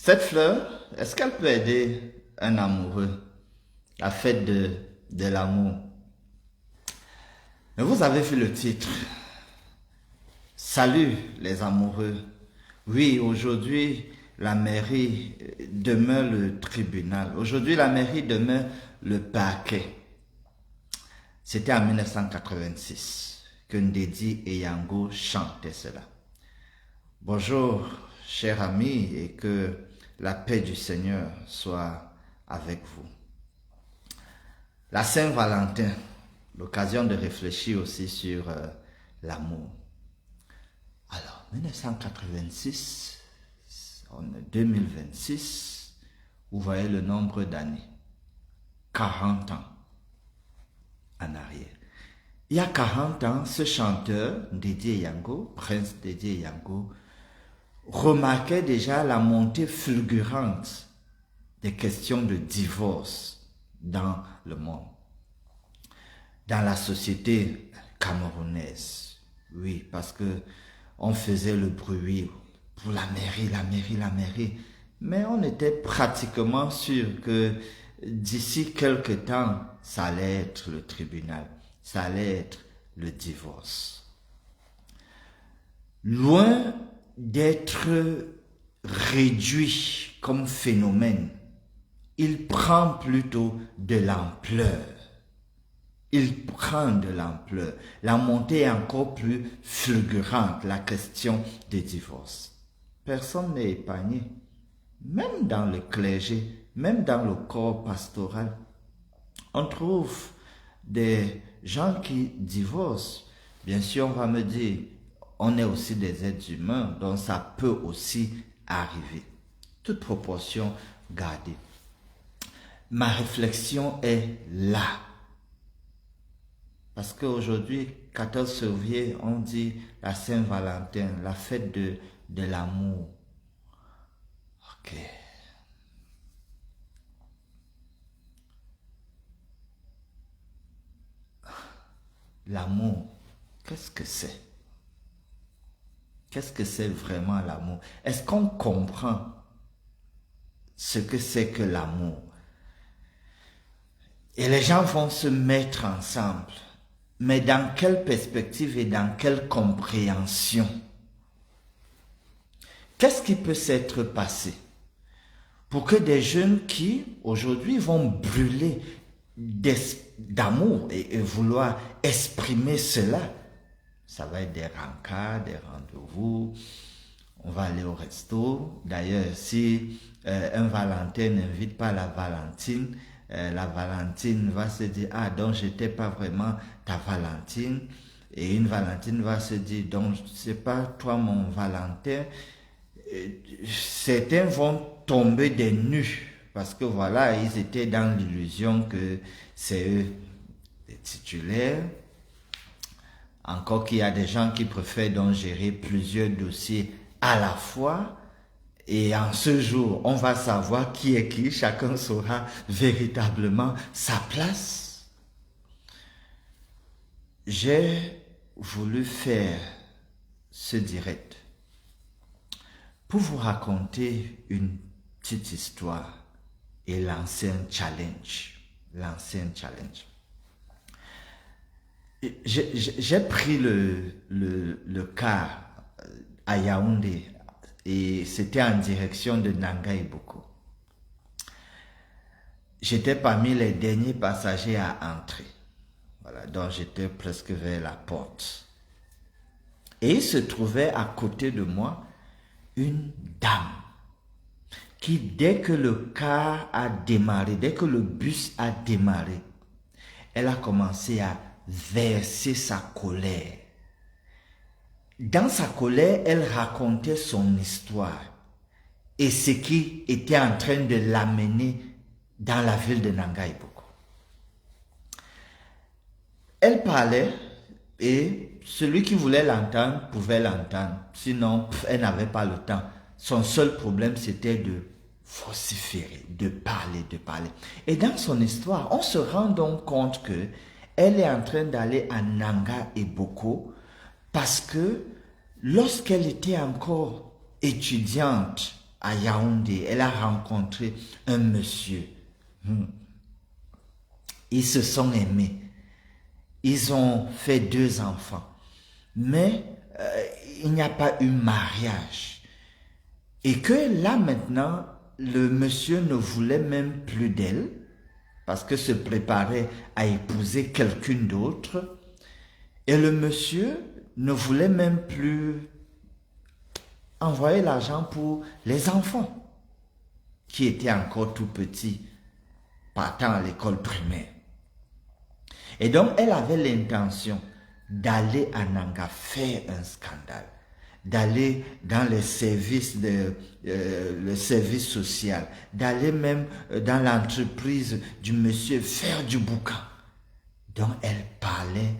Cette fleur, est-ce qu'elle peut aider un amoureux? La fête de l'amour. Mais vous avez vu le titre. Salut les amoureux. Oui, aujourd'hui, la mairie demeure le tribunal. Aujourd'hui, la mairie demeure le parquet. C'était en 1986 que Ndedi et Yango chantaient cela. Bonjour, chers amis, et que la paix du Seigneur soit avec vous. La Saint-Valentin, l'occasion de réfléchir aussi sur l'amour. Alors, 1986, on est 2026, vous voyez le nombre d'années. 40 ans en arrière. Il y a 40 ans, ce chanteur, Ndedi Yango, Prince Ndedi Yango, remarquait déjà la montée fulgurante des questions de divorce dans le monde, dans la société camerounaise. Oui, parce que on faisait le bruit pour la mairie. Mais on était pratiquement sûr que d'ici quelque temps, ça allait être le tribunal, ça allait être le divorce. Loin d'être réduit comme phénomène, il prend plutôt de l'ampleur. Il prend de l'ampleur. La montée est encore plus fulgurante, la question des divorces. Personne n'est épargné. Même dans le clergé, même dans le corps pastoral, on trouve des gens qui divorcent. Bien sûr, on va me dire, on est aussi des êtres humains, donc ça peut aussi arriver. Toute proportion gardée. Ma réflexion est là. Parce qu'aujourd'hui, 14 février, on dit la Saint-Valentin, la fête de l'amour. Ok. L'amour, qu'est-ce que c'est? Qu'est-ce que c'est vraiment l'amour? Est-ce qu'on comprend ce que c'est que l'amour? Et les gens vont se mettre ensemble. Mais dans quelle perspective et dans quelle compréhension? Qu'est-ce qui peut s'être passé pour que des jeunes qui, aujourd'hui, vont brûler d'amour et vouloir exprimer cela, ça va être des rencarts, des rendez-vous, on va aller au resto. D'ailleurs, si un Valentin n'invite pas la Valentine va se dire, ah, donc j'étais pas vraiment ta Valentine. Et une Valentine va se dire, donc c'est pas toi mon Valentin. Certains vont tomber des nues parce que voilà, ils étaient dans l'illusion que c'est eux les titulaires. Encore qu'il y a des gens qui préfèrent donc gérer plusieurs dossiers à la fois. Et en ce jour, on va savoir qui est qui, chacun saura véritablement sa place. J'ai voulu faire ce direct pour vous raconter une petite histoire et lancer un challenge. J'ai pris le car à Yaoundé et c'était en direction de Nanga Iboko. J'étais parmi les derniers passagers à entrer. Voilà, donc j'étais presque vers la porte. Et il se trouvait à côté de moi une dame qui, dès que le car a démarré, dès que le bus a démarré, elle a commencé à verser sa colère. Dans sa colère, elle racontait son histoire et ce qui était en train de l'amener dans la ville de Nanga Iboko. Elle parlait et celui qui voulait l'entendre pouvait l'entendre. Sinon, elle n'avait pas le temps. Son seul problème, c'était de vociférer, de parler. Et dans son histoire, on se rend donc compte que elle est en train d'aller à Nanga Iboko parce que lorsqu'elle était encore étudiante à Yaoundé, elle a rencontré un monsieur. Ils se sont aimés. Ils ont fait 2 enfants. Mais il n'y a pas eu mariage. Et que là maintenant, le monsieur ne voulait même plus d'elle, parce que se préparait à épouser quelqu'un d'autre. Et le monsieur ne voulait même plus envoyer l'argent pour les enfants, qui étaient encore tout petits, partant à l'école primaire. Et donc, elle avait l'intention d'aller à Nanga faire un scandale, d'aller dans les services le service social, d'aller même dans l'entreprise du monsieur faire du boucan. Donc, elle parlait,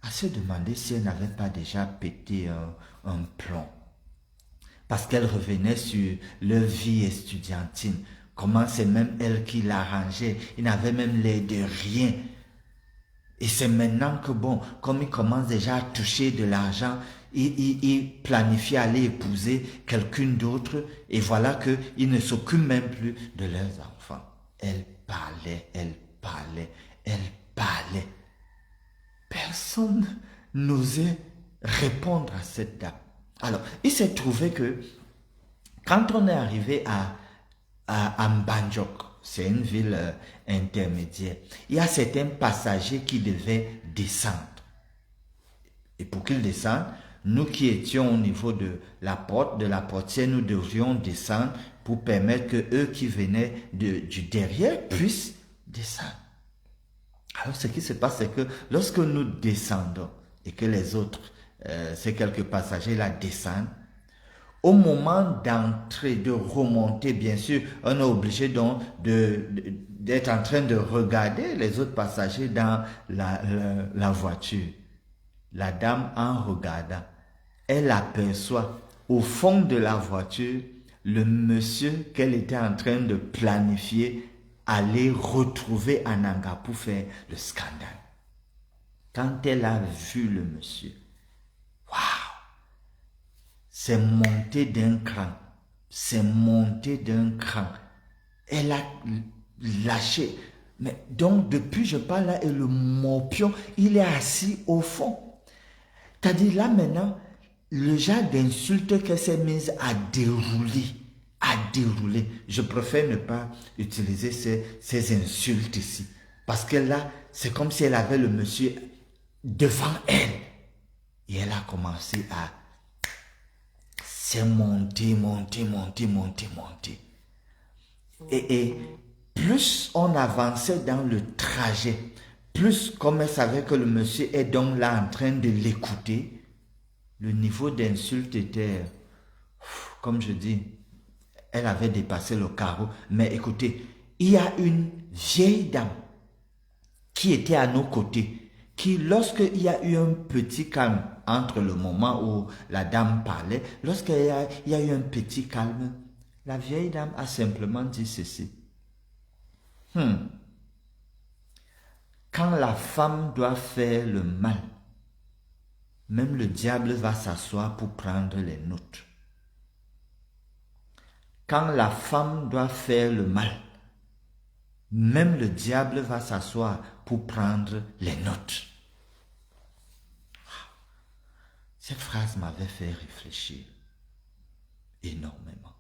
à se demander si elle n'avait pas déjà pété un plomb. Parce qu'elle revenait sur leur vie estudiantine. Comment c'est même elle qui l'arrangeait. Il n'avait même l'air de rien. Et c'est maintenant que, bon, comme il commence déjà à toucher de l'argent, il planifie aller épouser quelqu'un d'autre. Et voilà qu'il ne s'occupe même plus de leurs enfants. Elle parlait. Personne n'osait répondre à cette dame. Alors, il s'est trouvé que quand on est arrivé à Mbanjok, c'est une ville intermédiaire, il y a certains passagers qui devaient descendre. Et pour qu'ils descendent, nous qui étions au niveau de la portière, nous devions descendre pour permettre que eux qui venaient du derrière puissent descendre. Alors, ce qui se passe, c'est que lorsque nous descendons et que les autres, ces quelques passagers-là descendent, au moment d'entrer, de remonter, bien sûr, on est obligé donc d'être en train de regarder les autres passagers dans la voiture. La dame, en regardant, elle aperçoit au fond de la voiture le monsieur qu'elle était en train de planifier aller retrouver à Nanga pour faire le scandale. Quand elle a vu le monsieur, waouh, c'est monté d'un cran. Elle a lâché. Mais donc, depuis je parle là, et le morpion, il est assis au fond. C'est-à-dire là maintenant, le genre d'insulte qu'elle s'est mise à dérouler. Je préfère ne pas utiliser ces insultes ici. Parce que là, c'est comme si elle avait le monsieur devant elle. Et elle a commencé à se monter. Et plus on avançait dans le trajet, plus comme elle savait que le monsieur est donc là en train de l'écouter, le niveau d'insulte était, comme je dis, elle avait dépassé le carreau. Mais écoutez, il y a une vieille dame qui était à nos côtés, qui lorsqu'il y a eu un petit calme entre le moment où la dame parlait, lorsqu'il y a eu un petit calme, la vieille dame a simplement dit ceci. Quand la femme doit faire le mal, même le diable va s'asseoir pour prendre les notes. Quand la femme doit faire le mal, même le diable va s'asseoir pour prendre les notes. Cette phrase m'avait fait réfléchir énormément.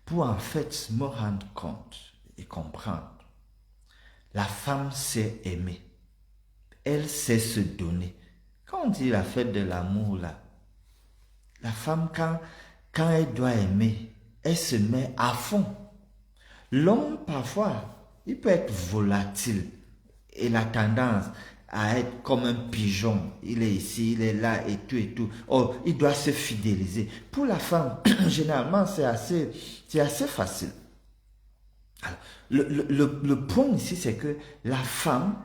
Pour en fait me rendre compte et comprendre, la femme sait aimer. Elle sait se donner. Quand on dit la fête de l'amour là, la femme quand elle doit aimer, elle se met à fond. L'homme parfois, il peut être volatile. Il a tendance à être comme un pigeon. Il est ici, il est là et tout. Oh, il doit se fidéliser. Pour la femme, généralement, c'est assez facile. Alors, le point ici, c'est que la femme,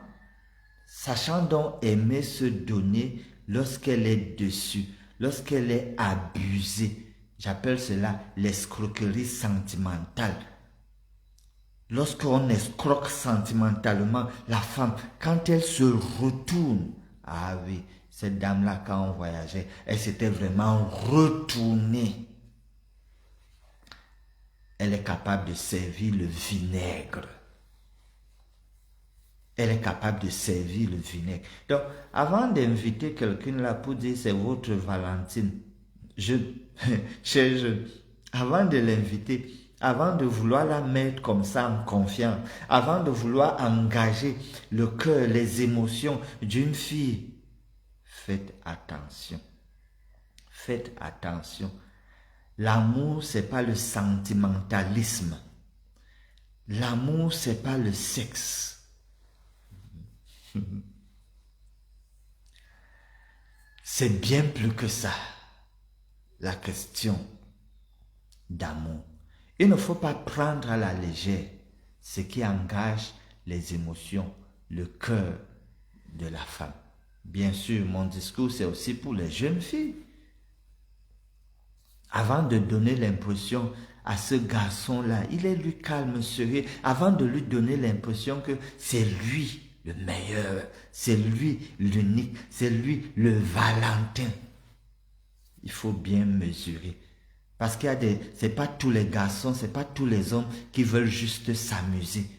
sachant donc aimer se donner lorsqu'elle est dessus, lorsqu'elle est abusée, j'appelle cela l'escroquerie sentimentale. Lorsqu'on escroque sentimentalement la femme, quand elle se retourne, ah oui, Cette dame-là, quand on voyageait, elle s'était vraiment retournée. Elle est capable de servir le vinaigre. Elle est capable de servir le vinaigre. Donc, avant d'inviter quelqu'un là pour dire c'est votre Valentine, avant de l'inviter, avant de vouloir la mettre comme ça en confiance, avant de vouloir engager le cœur, les émotions d'une fille, faites attention. Faites attention. L'amour, c'est pas le sentimentalisme. L'amour, c'est pas le sexe. C'est bien plus que ça, la question d'amour. Il ne faut pas prendre à la légère ce qui engage les émotions, le cœur de la femme. Bien sûr, mon discours, c'est aussi pour les jeunes filles. Avant de donner l'impression à ce garçon-là, il est lui calme, sérieux, avant de lui donner l'impression que c'est lui le meilleur, c'est lui l'unique, c'est lui le Valentin. Il faut bien mesurer. Parce qu'il y a c'est pas tous les garçons, c'est pas tous les hommes qui veulent juste s'amuser.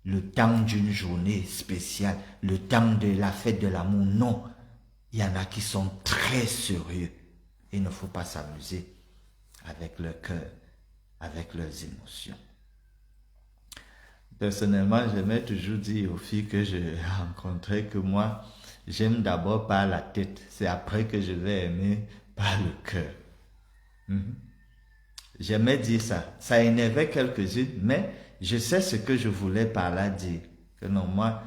Le temps d'une journée spéciale, le temps de la fête de l'amour, non. Il y en a qui sont très sérieux. Il ne faut pas s'amuser avec leur cœur, avec leurs émotions. Personnellement, j'aimais toujours dire aux filles que je rencontrais que moi, j'aime d'abord par la tête. C'est après que je vais aimer par le cœur. J'aimais dire ça. Ça énervait quelques-unes, mais je sais ce que je voulais par là dire. Que non, moi,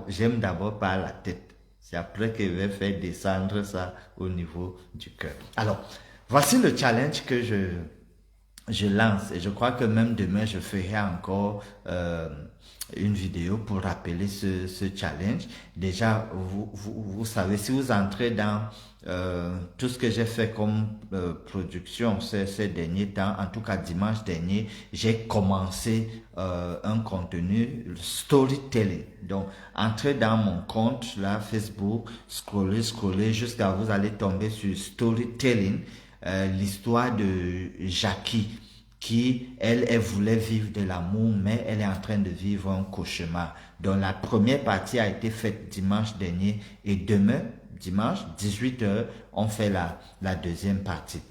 j'aime d'abord par la tête. C'est après que je vais faire descendre ça au niveau du cœur. Alors, voici le challenge que je lance, et je crois que même demain je ferai encore une vidéo pour rappeler ce challenge. Déjà, vous savez, si vous entrez dans tout ce que j'ai fait comme production ces derniers temps, en tout cas dimanche dernier, j'ai commencé un contenu storytelling. Donc, entrez dans mon compte là, Facebook, scrollez jusqu'à vous allez tomber sur storytelling. L'histoire de Jackie qui, elle voulait vivre de l'amour, mais elle est en train de vivre un cauchemar. Donc la première partie a été faite dimanche dernier et demain, dimanche, 18h, on fait la deuxième partie.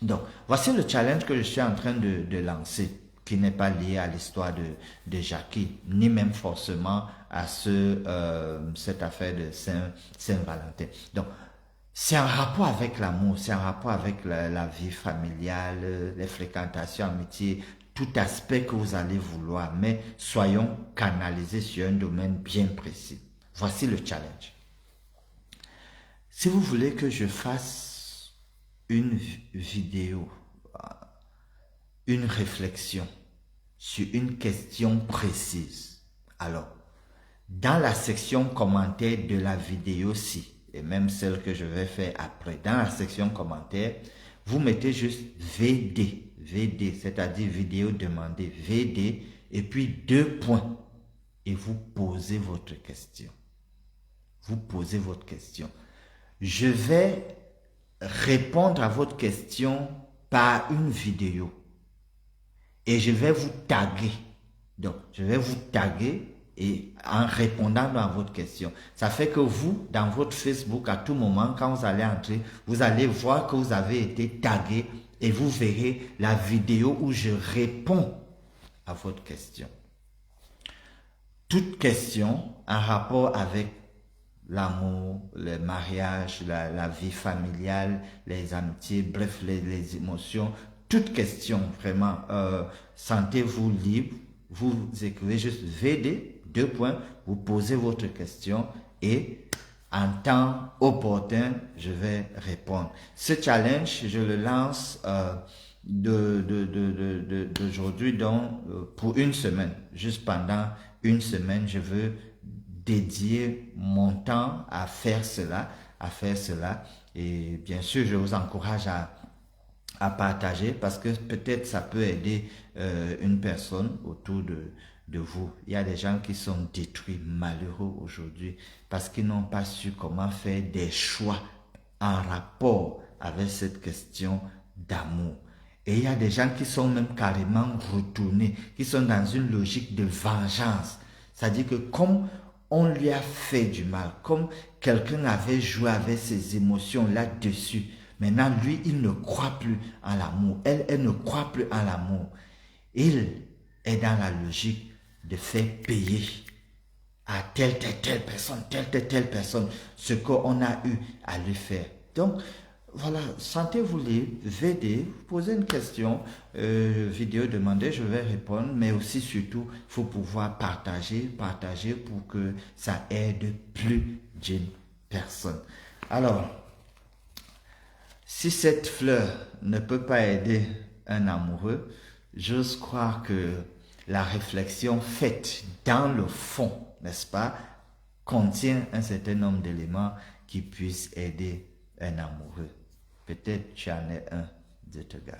Donc, voici le challenge que je suis en train de lancer, qui n'est pas lié à l'histoire de Jackie, ni même forcément à cette affaire de Saint-Valentin. Donc, c'est un rapport avec l'amour, c'est un rapport avec la vie familiale, les fréquentations, amitié, tout aspect que vous allez vouloir, mais soyons canalisés sur un domaine bien précis. Voici le challenge. Si vous voulez que je fasse une vidéo, une réflexion sur une question précise, alors, dans la section commentaires de la vidéo-ci, et même celle que je vais faire après, dans la section commentaires, vous mettez juste VD, c'est-à-dire vidéo demandée, VD, et puis 2 points, et vous posez votre question. Vous posez votre question. Je vais répondre à votre question par une vidéo, et je vais vous taguer. Donc, je vais vous taguer et en répondant à votre question. Ça fait que vous, dans votre Facebook, à tout moment, quand vous allez entrer, vous allez voir que vous avez été tagué et vous verrez la vidéo où je réponds à votre question. Toute question en rapport avec l'amour, le mariage, la vie familiale, les amitiés, bref, les émotions, toute question vraiment, sentez-vous libre. Vous écrivez juste VD, 2 points, vous posez votre question et en temps opportun, je vais répondre. Ce challenge, je le lance d'aujourd'hui donc pour une semaine. Juste pendant une semaine, je veux dédier mon temps à faire cela, Et bien sûr, je vous encourage à partager parce que peut-être ça peut aider une personne autour de vous. Il y a des gens qui sont détruits, malheureux aujourd'hui, parce qu'ils n'ont pas su comment faire des choix en rapport avec cette question d'amour. Et il y a des gens qui sont même carrément retournés, qui sont dans une logique de vengeance. C'est-à-dire que comme on lui a fait du mal, comme quelqu'un avait joué avec ses émotions là-dessus, maintenant lui, il ne croit plus en l'amour. Elle ne croit plus en l'amour. Il est dans la logique de faire payer à telle personne, ce qu'on a eu à lui faire. Donc, voilà, sentez-vous libre, venez, posez une question, vidéo demandez, je vais répondre, mais aussi surtout, il faut pouvoir partager pour que ça aide plus d'une personne. Alors, si cette fleur ne peut pas aider un amoureux, j'ose croire que la réflexion faite dans le fond, n'est-ce pas, contient un certain nombre d'éléments qui puissent aider un amoureux. Peut-être tu en es un, Dieu te garde.